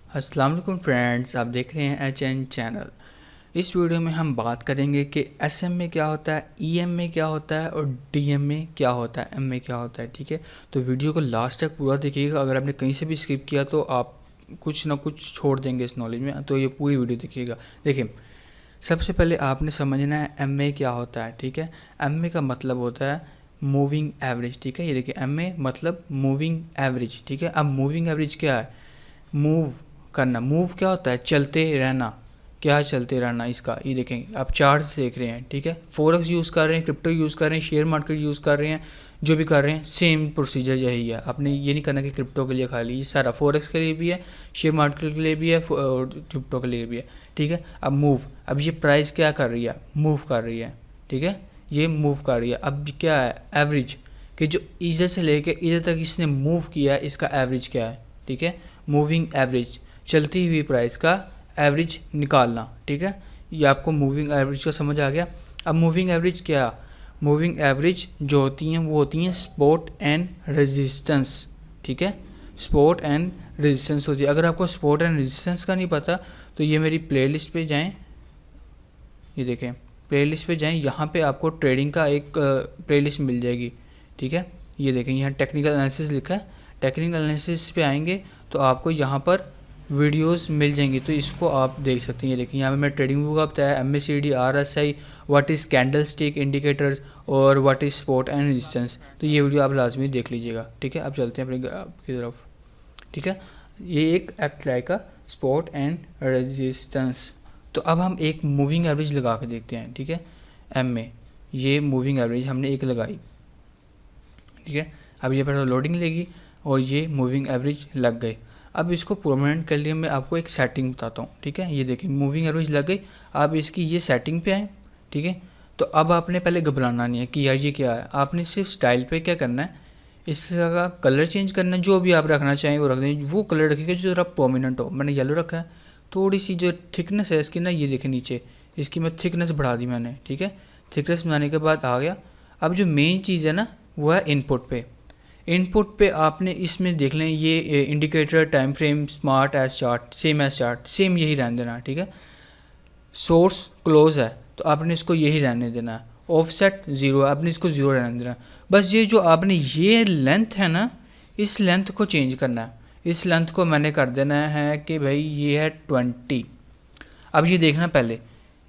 अस्सलाम वालेकुम फ्रेंड्स, आप देख रहे हैं HN चैनल। इस वीडियो में हम बात करेंगे कि SM में क्या होता है, EM में क्या होता है और DM में क्या होता है, M में क्या होता है। ठीक है, तो वीडियो को लास्ट तक पूरा देखिएगा। अगर आपने कहीं से भी स्किप किया तो आप कुछ ना कुछ छोड़ देंगे इस नॉलेज में, तो ये पूरी वीडियो देखिएगा। देखिए, सबसे पहले आपने समझना है MA क्या होता है। ठीक है, MA का मतलब होता है मूविंग एवरेज। ठीक है, ये देखिए MA मतलब मूविंग एवरेज। ठीक है, अब मूविंग एवरेज क्या है? मूव करना। मूव क्या होता है? चलते रहना। क्या चलते रहना इसका? ये देखें, आप चार्ट्स देख रहे हैं। ठीक है, फॉरेक्स यूज़ कर रहे हैं, क्रिप्टो यूज़ कर रहे हैं, शेयर मार्केट यूज़ कर रहे हैं, जो भी कर रहे हैं सेम प्रोसीजर यही है। आपने ये नहीं करना कि क्रिप्टो के लिए खाली, ये सारा फॉरेक्स के लिए भी है, शेयर मार्केट के लिए भी है और क्रिप्टो के लिए भी है। ठीक है, अब मूव, अब ये प्राइस क्या कर रही है? मूव कर रही है। ठीक है, ये मूव कर रही है। अब क्या है? एवरेज, कि जो इधर से लेके इधर तक इसने मूव किया है, इसका एवरेज क्या है? ठीक है, मूविंग एवरेज, चलती हुई प्राइस का एवरेज निकालना। ठीक है, ये आपको मूविंग एवरेज का समझ आ गया। अब मूविंग एवरेज क्या? मूविंग एवरेज जो होती हैं वो होती हैं सपोर्ट एंड रेजिस्टेंस। ठीक है, सपोर्ट एंड रेजिस्टेंस होती है। अगर आपको सपोर्ट एंड रेजिस्टेंस का नहीं पता तो ये मेरी प्लेलिस्ट पे जाएं, ये देखें प्लेलिस्ट पे जाएं, यहाँ पे आपको ट्रेडिंग का एक प्लेलिस्ट मिल जाएगी। ठीक है, ये देखें यहाँ टेक्निकल एनालिसिस लिखा है। टेक्निकल एनालिसिस पे आएंगे तो आपको यहाँ पर वीडियोस मिल जाएंगी, तो इसको आप देख सकते हैं। ये देखिए यहाँ पे मैं ट्रेडिंग व्यू का बताया, MACD, RSI, what is candle stick indicators और what is support and resistance. तो ये वीडियो आप लाजमी देख लीजिएगा। ठीक है, अब चलते हैं अपने ग्राफ की तरफ। ठीक है, ये एक एक्ट का सपोर्ट एंड रेजिस्टेंस। तो अब हम एक मूविंग एवरेज लगा के देखते हैं। ठीक है, M में ये मूविंग एवरेज हमने एक लगाई। ठीक है, अब ये पहले लोडिंग लेगी और ये मूविंग एवरेज लग गए। अब इसको परमानेंट कर लिए मैं आपको एक सेटिंग बताता हूँ। ठीक है, ये देखिए मूविंग एवरेज लग गई। आप इसकी ये सेटिंग पे आए। ठीक है, तो अब आपने पहले घबराना नहीं है कि यार ये क्या है। आपने सिर्फ स्टाइल पे क्या करना है, इसका कलर चेंज करना है। जो भी आप रखना चाहें वो रख दें, वो कलर रखिएगा जो ज़रा प्रोमिनेंट हो। मैंने येलो रखा है। थोड़ी सी जो थिकनेस है इसकी ना, ये देखें नीचे, इसकी मैं थिकनेस बढ़ा दी मैंने। ठीक है, थिकनेस बनाने के बाद आ गया। अब जो मेन चीज़ है ना वो है इनपुट पे। इनपुट पे आपने इसमें देख लें, ये indicator, time frame, smart as chart, same as chart, same यही रहने देना है। ठीक है, सोर्स क्लोज है तो आपने इसको यही रहने देना है। ऑफसेट 0 है, आपने इसको 0 रहने देना है। बस ये जो आपने ये लेंथ है ना, इस लेंथ को चेंज करना है। इस लेंथ को मैंने कर देना है कि भाई ये है 20। अब ये देखना, पहले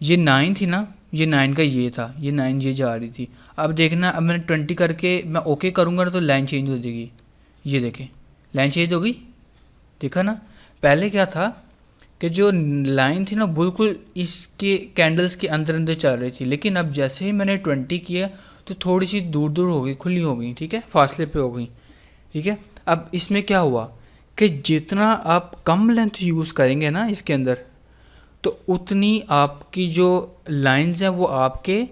ये 9 थी ना, ये 9 का ये था, ये 9 ये जा रही थी। अब देखना, अब मैंने 20 करके मैं ओके करूँगा तो लाइन चेंज हो जाएगी। ये देखें लाइन चेंज हो गई, देखा ना। पहले क्या था कि जो लाइन थी ना बिल्कुल इसके कैंडल्स के अंदर अंदर चल रही थी, लेकिन अब जैसे ही मैंने 20 किया तो थोड़ी सी दूर दूर हो गई, खुली हो गई। ठीक है, फासले पे हो गई। ठीक है, अब इसमें क्या हुआ कि जितना आप कम लेंथ यूज़ करेंगे ना इसके अंदर, तो उतनी आपकी जो लाइंस हैं वो आपके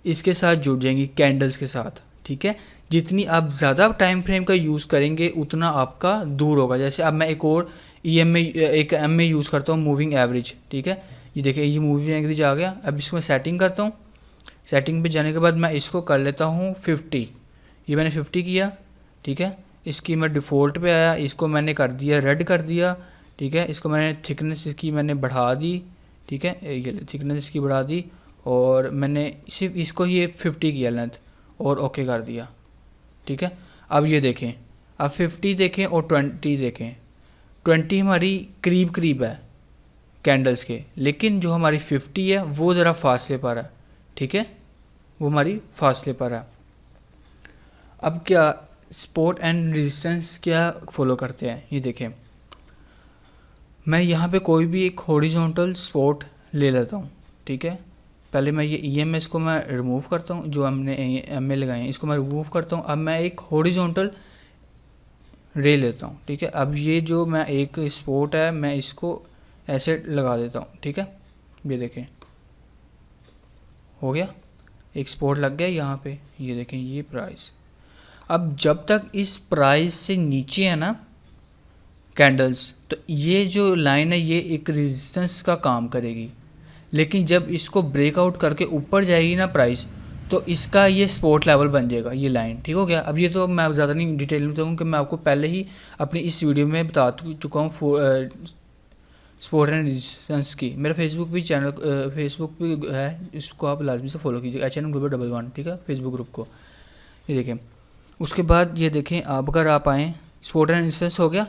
इसके साथ जुड़ जाएंगी, कैंडल्स के साथ। ठीक है, जितनी आप ज़्यादा टाइम फ्रेम का यूज़ करेंगे उतना आपका दूर होगा। जैसे अब मैं एक और EM में, एक M में यूज़ करता हूँ मूविंग एवरेज। ठीक है, ये देखिए ये मूविंग एवरेज आ गया। अब इसको मैं सेटिंग करता हूँ। सेटिंग पे जाने के बाद मैं इसको कर लेता हूँ 50। ये मैंने 50 किया। ठीक है, इसकी मैं डिफ़ॉल्ट पे आया, इसको मैंने कर दिया रेड कर दिया। ठीक है, इसको मैंने थिकनेस इसकी मैंने बढ़ा दी। ठीक है, ये थिकनेस इसकी बढ़ा दी और मैंने सिर्फ इसको ये 50 किया लेंथ और ओके कर दिया। ठीक है, अब ये देखें, अब 50 देखें और 20 देखें। 20 हमारी करीब करीब है कैंडल्स के, लेकिन जो हमारी 50 है वो ज़रा फासले पर है। ठीक है, वो हमारी फासले पर है। अब क्या सपोर्ट एंड रेजिस्टेंस क्या फॉलो करते हैं, ये देखें। मैं यहाँ पे कोई भी एक हॉरिजॉन्टल सपोर्ट ले लेता हूँ। ठीक है, पहले मैं ये EMS को मैं रिमूव करता हूँ, जो हमने MA लगाए हैं इसको मैं रिमूव करता हूँ। अब मैं एक हॉरिजॉन्टल रे लेता हूँ। ठीक है, अब ये जो मैं एक सपोर्ट है मैं इसको ऐसे लगा देता हूँ। ठीक है, ये देखें हो गया, एक सपोर्ट लग गया यहाँ पे। ये देखें ये प्राइस, अब जब तक इस प्राइस से नीचे है ना कैंडल्स, तो ये जो लाइन है ये एक रेजिस्टेंस का काम करेगी। लेकिन जब इसको ब्रेकआउट करके ऊपर जाएगी ना प्राइस, तो इसका ये सपोर्ट लेवल बन जाएगा, ये लाइन। ठीक हो गया। अब ये तो मैं ज़्यादा नहीं डिटेल में बताऊँ कि मैं आपको पहले ही अपनी इस वीडियो में बता चुका हूँ सपोर्ट एंड रेजिस्टेंस की। मेरा फेसबुक भी चैनल फेसबुक भी है, इसको आप लाजमी से फॉलो कीजिए, HNM Global 11, ठीक है, फेसबुक ग्रुप को। ये देखें, उसके बाद ये देखें, आप अगर आप आएँ, सपोर्ट एंड रेजिस्टेंस हो गया,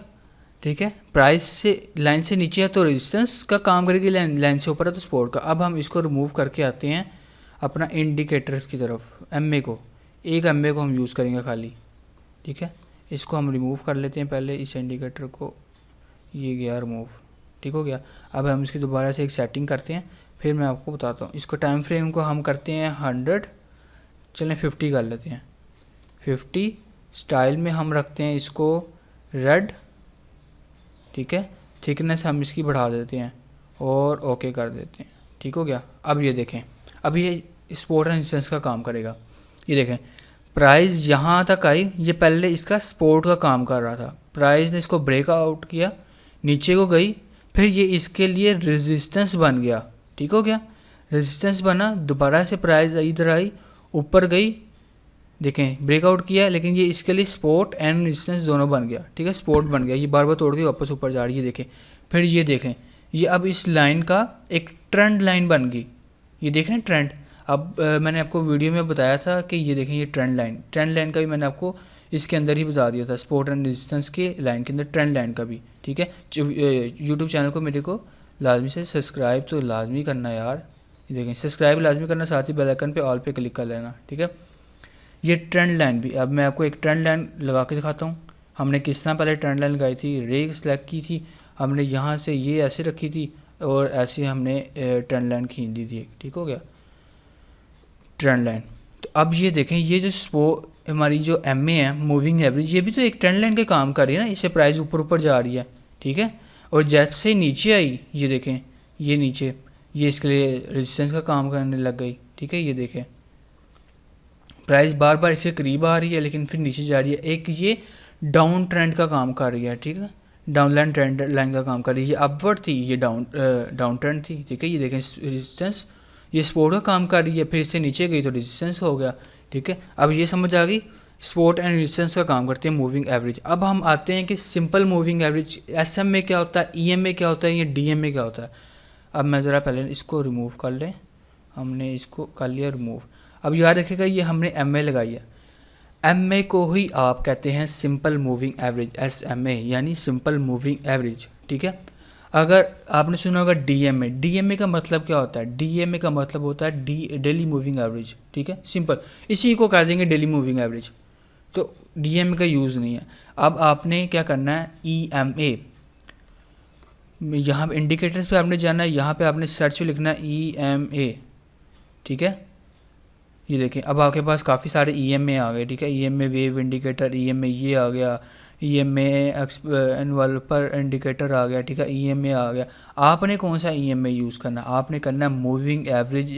ठीक है, प्राइस से लाइन से नीचे है तो रेजिस्टेंस का काम करेगी, लाइन से ऊपर है तो सपोर्ट का। अब हम इसको रिमूव करके आते हैं अपना इंडिकेटर्स की तरफ, MA को, एक MA को हम यूज़ करेंगे खाली, ठीक है। इसको हम रिमूव कर लेते हैं पहले, इस इंडिकेटर को, ये गया रिमूव, ठीक हो गया। अब हम इसकी दोबारा से एक सेटिंग करते हैं, फिर मैं आपको बताता हूँ। इसको टाइम फ्रेम को हम करते हैं 100, चलें 50 कर लेते हैं, 50। स्टाइल में हम रखते हैं इसको रेड, ठीक है। थिकनेस हम इसकी बढ़ा देते हैं और ओके कर देते हैं, ठीक हो गया। अब ये देखें, अब ये सपोर्ट एंड रेजिस्टेंस का काम करेगा। ये देखें, प्राइस यहाँ तक आई, ये पहले इसका सपोर्ट का काम कर रहा था, प्राइस ने इसको ब्रेकआउट किया, नीचे को गई, फिर ये इसके लिए रेजिस्टेंस बन गया, ठीक हो गया। रेजिस्टेंस बना, दोबारा से प्राइस इधर आई, ऊपर गई, देखें ब्रेकआउट किया, लेकिन ये इसके लिए सपोर्ट एंड रेजिस्टेंस दोनों बन गया, ठीक है, सपोर्ट बन गया। ये बार बार तोड़ के वापस ऊपर जा रही है, देखें। फिर ये देखें, ये अब इस लाइन का एक ट्रेंड लाइन बन गई, ये देखें ट्रेंड। अब मैंने आपको वीडियो में बताया था कि ये देखें, ये ट्रेंड लाइन का भी मैंने आपको इसके अंदर ही बता दिया था, सपोर्ट एंड रेजिस्टेंस के लाइन के अंदर ट्रेंड लाइन का भी, ठीक है। यूट्यूब चैनल को मेरे को लाजमी से सब्सक्राइब तो लाजमी करना यार, ये देखें सब्सक्राइब लाजमी करना, साथ ही बेल आइकन पे ऑल पे क्लिक कर लेना, ठीक है। ये ट्रेंड लाइन भी, अब मैं आपको एक ट्रेंड लाइन लगा के दिखाता हूँ। हमने किस तरह पहले ट्रेंड लाइन लगाई थी, रे सेलेक्ट की थी हमने, यहाँ से ये ऐसे रखी थी और ऐसे हमने ट्रेंड लाइन खींच दी थी, ठीक हो गया, ट्रेंड लाइन। तो अब ये देखें, ये जो हमारी जो MA है, मूविंग एवरेज, ये भी तो एक ट्रेंड लाइन के काम कर रही है ना, इससे प्राइस ऊपर ऊपर जा रही है, ठीक है। और जैसे नीचे आई, ये देखें, ये नीचे, ये इसके लिए रेजिस्टेंस का काम करने लग गई, ठीक है। ये देखें, प्राइस बार बार इसके करीब आ रही है लेकिन फिर नीचे जा रही है, एक ये डाउन ट्रेंड का काम कर रही है, ठीक है, डाउन लाइन ट्रेंड लाइन का काम कर रही है। ये अपवर्ड थी, ये डाउन ट्रेंड थी, ठीक है। ये देखें रेजिस्टेंस, ये सपोर्ट का काम कर रही है, फिर इससे नीचे गई तो रेजिस्टेंस हो गया, ठीक है। अब ये समझ आ गई, सपोर्ट एंड रेजिस्टेंस का काम करते हैं मूविंग एवरेज। अब हम आते हैं कि सिंपल मूविंग एवरेज, SMA क्या होता है, EMA क्या होता है, ये DMA क्या होता है। अब मैं ज़रा पहले इसको रिमूव कर लें, हमने इसको कर लिया रिमूव। अब याद रखिएगा, ये हमने MA लगाई है, MA को ही आप कहते हैं सिंपल मूविंग एवरेज, SMA यानी सिंपल मूविंग एवरेज, ठीक है। अगर आपने सुना होगा DMA का मतलब क्या होता है, DMA का मतलब होता है डेली मूविंग एवरेज, ठीक है, सिंपल, इसी को कह देंगे डेली मूविंग एवरेज, तो DMA का यूज़ नहीं है। अब आपने क्या करना है, EMA, यहाँ पे इंडिकेटर्स पे आपने जाना है, यहाँ पे आपने सर्च लिखना है EMA, ठीक है। ये देखें, अब आपके पास काफ़ी सारे EMA आ गए, ठीक है, EMA वेव इंडिकेटर, EMA ये आ गया, EMA एनवलपर इंडिकेटर आ गया, ठीक है, EMA आ गया। आपने कौन सा EMA यूज़ करना है, आपने करना है मूविंग एवरेज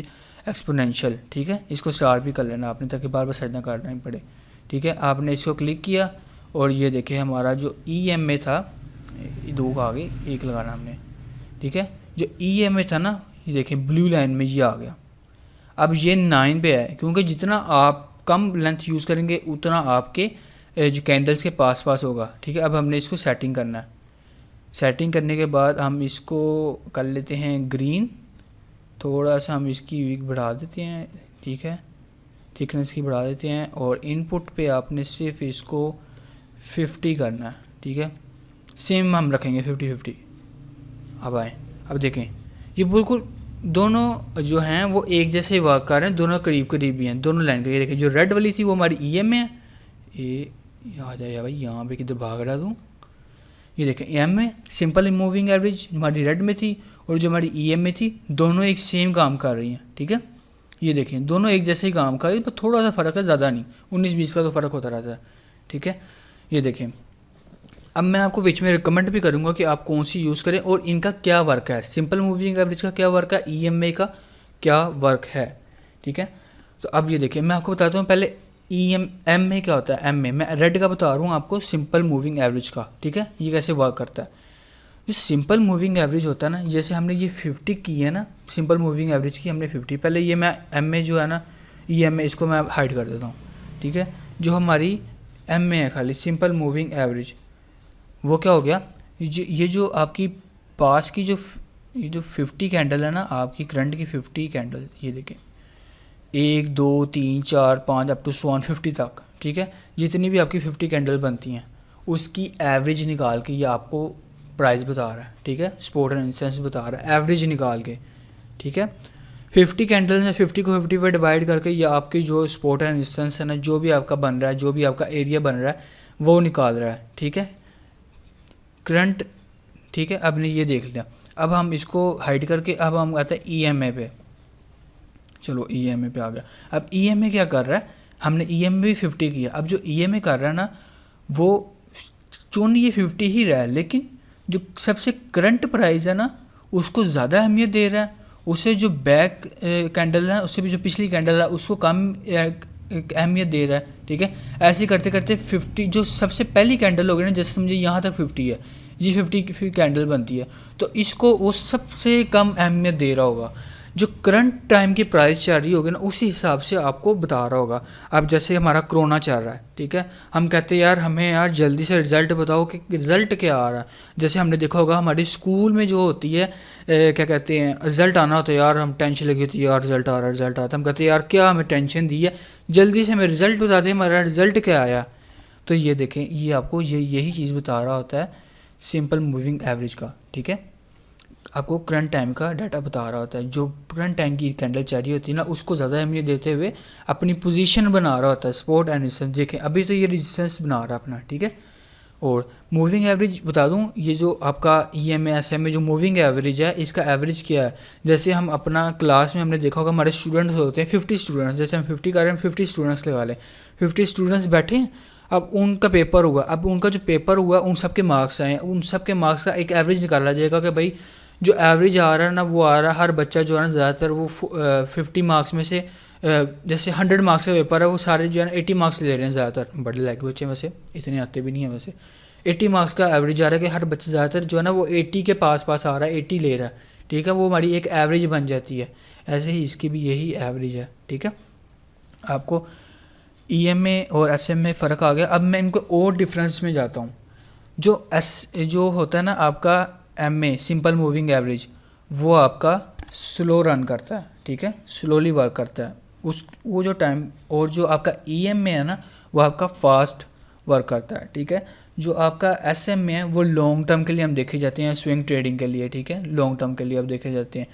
एक्सपोनेंशियल, ठीक है। इसको स्टार्ट भी कर लेना आपने, ताकि बार बार सर्च ना करना ही पड़े, ठीक है। आपने इसको क्लिक किया और ये देखें, हमारा जो EMA था, 2 का आगे 1 लगाना हमने, ठीक है। जो EMA था ना, ये देखें ब्लू लाइन में ये आ गया। अब ये 9 पे है, क्योंकि जितना आप कम लेंथ यूज़ करेंगे उतना आपके जो कैंडल्स के पास होगा, ठीक है। अब हमने इसको सेटिंग करना है, सेटिंग करने के बाद हम इसको कर लेते हैं ग्रीन, थोड़ा सा हम इसकी विक बढ़ा देते हैं, ठीक है, थिकनेस की बढ़ा देते हैं, और इनपुट पे आपने सिर्फ इसको 50 करना है, ठीक है, सेम हम रखेंगे 50-50। अब आए, अब देखें, ये बिल्कुल दोनों जो हैं वो एक जैसे वर्क कर रहे हैं, दोनों करीब करीब भी हैं, दोनों लाइन के। ये देखें, जो रेड वाली थी वो हमारी EMA है, ये आ जाए भाई, यहाँ पे किधर भाग रहा दूँ, ये देखें EMA सिंपल मूविंग एवरेज हमारी रेड में थी, और जो हमारी EMA थी, दोनों एक सेम काम कर रही हैं, ठीक है। ये देखें, दोनों एक जैसे ही काम कर रही है, पर थोड़ा सा फ़र्क है, ज़्यादा नहीं, 19-20 का तो फ़र्क होता रहता है, ठीक है। ये देखें, अब मैं आपको बीच में रिकमेंड भी करूंगा कि आप कौन सी यूज़ करें और इनका क्या वर्क है, सिंपल मूविंग एवरेज का क्या वर्क है, EMA का क्या वर्क है, ठीक है। तो अब ये देखिए, मैं आपको बताता हूँ पहले MA क्या होता है। MA मैं रेड का बता रहा हूँ आपको, सिंपल मूविंग एवरेज का, ठीक है, ये कैसे वर्क करता है। जो सिंपल मूविंग एवरेज होता है ना, जैसे हमने ये 50 की है ना, सिंपल मूविंग एवरेज की हमने 50, पहले ये मैं MA जो है ना, EMA इसको मैं हाइड कर देता हूँ, ठीक है। जो हमारी MA है खाली सिंपल मूविंग एवरेज, वो क्या हो गया, ये जो आपकी पास की ये जो 50 कैंडल है ना, आपकी करंट की 50 कैंडल, ये देखें 1 2 3 4 5 अप टू 150 तक, ठीक है। जितनी भी आपकी 50 कैंडल बनती हैं उसकी एवरेज निकाल के ये आपको प्राइस बता रहा है, ठीक है। सपोर्ट एंड रेजिस्टेंस बता रहा है एवरेज निकाल के, ठीक है। 50 कैंडल से 50 को 50 पे डिवाइड करके ये आपकी जो सपोर्ट एंड रेजिस्टेंस है ना, जो भी आपका बन रहा है, जो भी आपका एरिया बन रहा है वो निकाल रहा है, ठीक है। करंट, ठीक है। अब ने ये देख लिया। अब हम इसको हाइड करके अब हम आते हैं ईएमए पे। चलो ईएमए पे आ गया। अब ईएमए क्या कर रहा है, हमने ईएमए भी 50 किया। अब जो ईएमए कर रहा है ना, वो चुन ये 50 ही रहा है, लेकिन जो सबसे करंट प्राइस है ना उसको ज़्यादा अहमियत दे रहा है। उसे जो बैक कैंडल है, उससे भी जो पिछली कैंडल है उसको कम अहमियत दे रहा है, ठीक है। ऐसे करते करते 50 जो सबसे पहली कैंडल हो गई ना, जैसे समझिए यहाँ तक 50 है, ये 50 की कैंडल बनती है, तो इसको वो सबसे कम अहमियत दे रहा होगा। जो करंट टाइम की प्राइस चल रही होगी ना, उसी हिसाब से आपको बता रहा होगा। अब जैसे हमारा कोरोना चल रहा है, ठीक है, हम कहते हैं यार हमें यार जल्दी से रिज़ल्ट बताओ कि रिज़ल्ट क्या आ रहा है। जैसे हमने देखा होगा हमारी स्कूल में जो होती है क्या कहते हैं, रिज़ल्ट आना होता है, यार हम टेंशन लगी होती है, यार रिज़ल्ट आ रहा है, रिज़ल्ट आता है, हम कहते हैं यार क्या हमें टेंशन दी है, जल्दी से हमें रिज़ल्ट बता दें, हमारा रिज़ल्ट क्या आया। तो ये देखें, ये आपको यही चीज़ बता रहा होता है सिंपल मूविंग एवरेज का, ठीक है। आपको करंट टाइम का डाटा बता रहा होता है। जो करंट टाइम की कैंडल चल रही होती है ना, उसको ज़्यादा अहमियत देते हुए अपनी पोजीशन बना रहा होता है, सपोर्ट एंड रेजिस्टेंस। देखें अभी तो ये रेजिस्टेंस बना रहा है अपना, ठीक है। और मूविंग एवरेज बता दूं, ये जो आपका ईएमए एसएमए जो मूविंग एवरेज है, इसका एवरेज क्या है। जैसे हम अपना क्लास में हमने देखा होगा हमारे स्टूडेंट्स होते हैं 50 स्टूडेंट्स, जैसे हम 50 कर रहे हैं, 50 स्टूडेंट्स लगा लें, 50 स्टूडेंट्स बैठे हैं। अब उनका पेपर हुआ, अब उनका जो पेपर हुआ उन सब के मार्क्स आए, उन सब के मार्क्स का एक एवरेज निकाला जाएगा कि भाई जो एवरेज आ रहा है ना, वो आ रहा है, हर बच्चा जो है ना ज़्यादातर वो 50 मार्क्स में से जैसे 100 मार्क्स का पेपर है, वो सारे जो है ना 80 मार्क्स ले रहे हैं ज़्यादातर। बड़े लाइक बच्चे वैसे इतने आते भी नहीं है, वैसे 80 मार्क्स का एवरेज आ रहा है कि हर बच्चा ज़्यादातर जो है ना वो 80 के पास आ रहा है, 80 ले रहा है, ठीक है। वो हमारी एक एवरेज बन जाती है। ऐसे ही इसकी भी यही एवरेज है, ठीक है। आपको ईएमए और एसएमए फ़र्क आ गया। अब मैं इनको और डिफरेंस में जाता हूँ। जो होता है ना आपका एमए सिंपल मूविंग एवरेज, वो आपका स्लो रन करता है, ठीक है, स्लोली वर्क करता है वो जो टाइम। और जो आपका ईएमए है ना, वो आपका फास्ट वर्क करता है, ठीक है। जो आपका एसएमए है वो लॉन्ग टर्म के लिए हम देखे जाते हैं, स्विंग ट्रेडिंग के लिए, ठीक है, लॉन्ग टर्म के लिए अब देखे जाते हैं।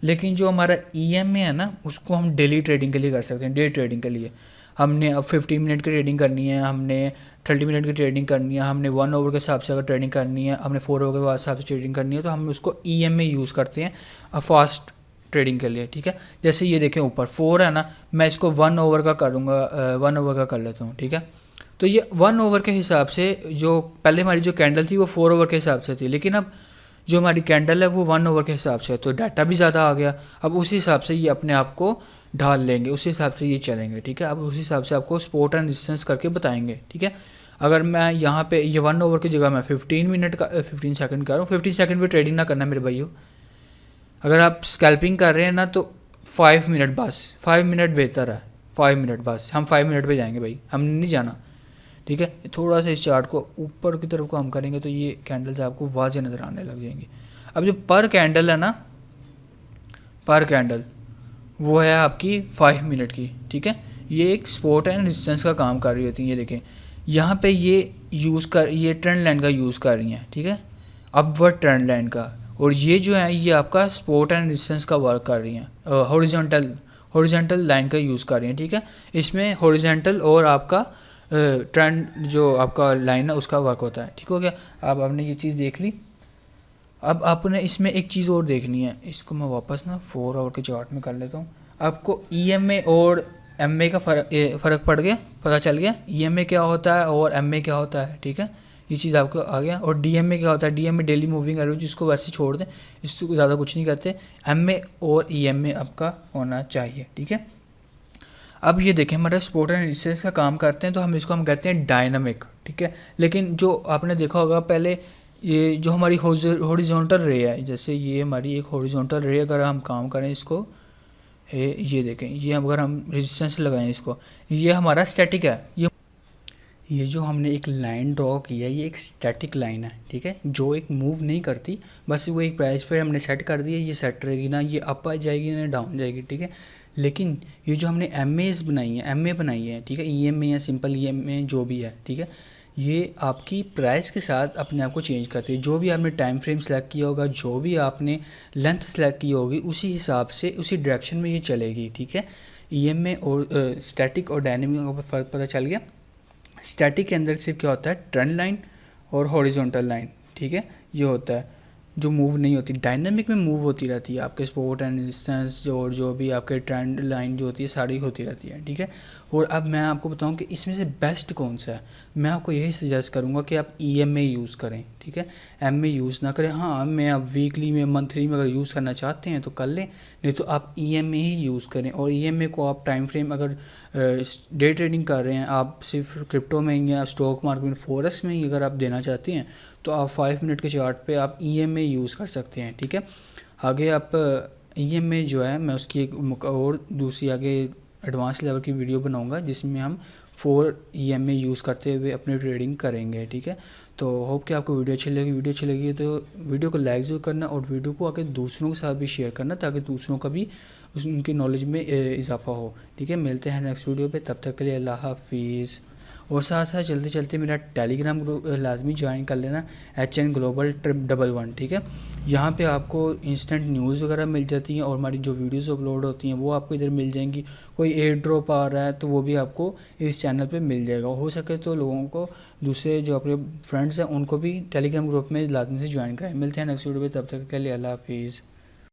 लेकिन जो हमारा ईएमए है ना, उसको हम डेली ट्रेडिंग के लिए कर सकते हैं, डे ट्रेडिंग के लिए। हमने अब 15 मिनट की ट्रेडिंग करनी है, हमने 30 मिनट की ट्रेडिंग करनी है, हमने 1 ओवर के हिसाब से अगर ट्रेडिंग करनी है, हमने 4 ओवर के हिसाब से ट्रेडिंग करनी है, तो हम उसको ईएमए यूज़ करते हैं फास्ट ट्रेडिंग के लिए, ठीक है। जैसे ये देखें ऊपर 4 है ना, मैं इसको 1 ओवर का करूँगा, 1 ओवर का कर लेता हूँ, ठीक है। तो ये 1 ओवर के हिसाब से, जो पहले हमारी जो कैंडल थी वो 4 ओवर के हिसाब से थी, लेकिन अब जो हमारी कैंडल है वो 1 ओवर के हिसाब से है, तो डाटा भी ज़्यादा आ गया। अब उसी हिसाब से ये अपने आप को ढाल लेंगे, उसी हिसाब से ये चलेंगे, ठीक है। अब उसी हिसाब से आपको सपोर्ट एंड रेजिस्टेंस करके बताएंगे, ठीक है। अगर मैं यहाँ पे ये 1 ओवर की जगह मैं 15 सेकंड कर रहा हूँ, 15 सेकंड पे ट्रेडिंग ना करना मेरे भाइयों। अगर आप स्कैल्पिंग कर रहे हैं ना, तो 5 मिनट बस, 5 मिनट बेहतर है, 5 मिनट बस। हम 5 मिनट पे जाएंगे भाई, हमने नहीं जाना, ठीक है। थोड़ा सा इस चार्ट को ऊपर की तरफ को हम करेंगे तो ये कैंडल्स आपको वाज़ेह नज़र आने लग जाएंगी। अब जो पर कैंडल है ना, पर कैंडल वो है आपकी 5 मिनट की, ठीक है। ये एक सपोर्ट एंड रेजिस्टेंस का काम कर रही होती है। ये देखें यहाँ पे ये ट्रेंड लाइन का यूज़ कर रही हैं, ठीक है, अपवर्ड ट्रेंड लाइन का। और ये जो है ये आपका सपोर्ट एंड रेजिस्टेंस का वर्क कर रही हैं, हॉरिजॉन्टल लाइन का यूज़ कर रही हैं, ठीक है। इसमें हॉरिजॉन्टल और आपका ट्रेंड जो आपका लाइन है उसका वर्क होता है, ठीक हो गया। अब आपने ये चीज़ देख ली। अब आपने इसमें एक चीज़ और देखनी है, इसको मैं वापस ना 4 आवर के चार्ट में कर लेता हूँ। आपको ईएमए और एमए का फ़र्क पड़ गया, पता चल गया ईएमए क्या होता है और एमए क्या होता है, ठीक है। ये चीज़ आपको आ गया। और डीएमए क्या होता है, डीएमए डेली मूविंग एवरेज, जिसको वैसे छोड़ दें, इसको ज़्यादा कुछ नहीं करते। एमए और ईएमए आपका होना चाहिए, ठीक है। अब ये देखें हमारा सपोर्ट एंड रेजिस्टेंस का काम करते हैं, तो हम कहते हैं डायनामिक, ठीक है। लेकिन जो आपने देखा होगा पहले, ये जो हमारी हॉरिजॉन्टल रे है, जैसे ये हमारी एक हॉरिजॉन्टल रे, अगर हम काम करें इसको, ये देखें, ये अगर हम रेजिस्टेंस लगाएं इसको, ये हमारा स्टैटिक है, ये जो हमने एक लाइन ड्रॉ की है ये एक स्टैटिक लाइन है, ठीक है, जो एक मूव नहीं करती, बस वो एक प्राइस पे हमने सेट कर दिया, ये सेट रहेगी ना, ये अप आ जाएगी ना डाउन जाएगी, ठीक है। लेकिन ये जो हमने एम ए बनाई है, ठीक है, ई एम ए या सिंपल ई एम ए जो भी है, ठीक है, ये आपकी प्राइस के साथ अपने आप को चेंज करती है। जो भी आपने टाइम फ्रेम सेलेक्ट किया होगा, जो भी आपने लेंथ सेलेक्ट की होगी, उसी हिसाब से उसी डायरेक्शन में ये चलेगी, ठीक है। ई एम ए और स्टैटिक और डायनेमिक का फ़र्क पता चल गया। स्टैटिक के अंदर सिर्फ क्या होता है, ट्रेंड लाइन और हॉरिजॉन्टल लाइन, ठीक है, ये होता है जो मूव नहीं होती। डायनामिक में मूव होती रहती है, आपके स्पोर्ट एंड इंस्टेंस और जो भी आपके ट्रेंड लाइन जो होती है सारी होती रहती है, ठीक है। और अब मैं आपको बताऊं कि इसमें से बेस्ट कौन सा है, मैं आपको यही सजेस्ट करूंगा कि आप ई एम ए यूज़ करें, ठीक है, एम ए यूज़ ना करें। हाँ, मैं आप वीकली में मंथली में अगर यूज़ करना चाहते हैं तो कर लें, नहीं तो आप E M A he use करें। और ई एम ए को आप टाइम फ्रेम अगर डे ट्रेडिंग कर रहे हैं, आप सिर्फ क्रिप्टो में या स्टॉक मार्केट में फॉरेक्स में ही अगर आप देना चाहते हैं तो आप 5 मिनट के चार्ट पे आप ई एम ए यूज़ कर सकते हैं, ठीक है। आगे आप ई एम ए जो है मैं उसकी एक और दूसरी आगे एडवांस लेवल की वीडियो बनाऊंगा जिसमें हम 4 ई एम ए यूज़ करते हुए अपनी ट्रेडिंग करेंगे, ठीक है। तो होप कि आपको वीडियो अच्छी लगी तो वीडियो को लाइक ज़रूर करना और वीडियो को आगे दूसरों के साथ भी शेयर करना ताकि दूसरों का भी उनकी नॉलेज में इजाफा हो, ठीक है। मिलते हैं नेक्स्ट वीडियो पे, तब तक के लिए अल्लाह हाफिज़। और साथ साथ चलते चलते मेरा टेलीग्राम ग्रुप लाजमी ज्वाइन कर लेना, HN Global 111, ठीक है। यहाँ पे आपको इंस्टेंट न्यूज़ वगैरह मिल जाती हैं और हमारी जो वीडियोस अपलोड होती हैं वो आपको इधर मिल जाएंगी। कोई एयर ड्रॉप आ रहा है तो वो भी आपको इस चैनल पे मिल जाएगा। हो सके तो लोगों को, दूसरे जो अपने फ्रेंड्स हैं उनको भी टेलीग्राम ग्रुप में लाजमी से ज्वाइन कराएं। मिलते हैं नेक्स्ट वीडियो पे, तब तक के लिए अल्लाह हाफिज़।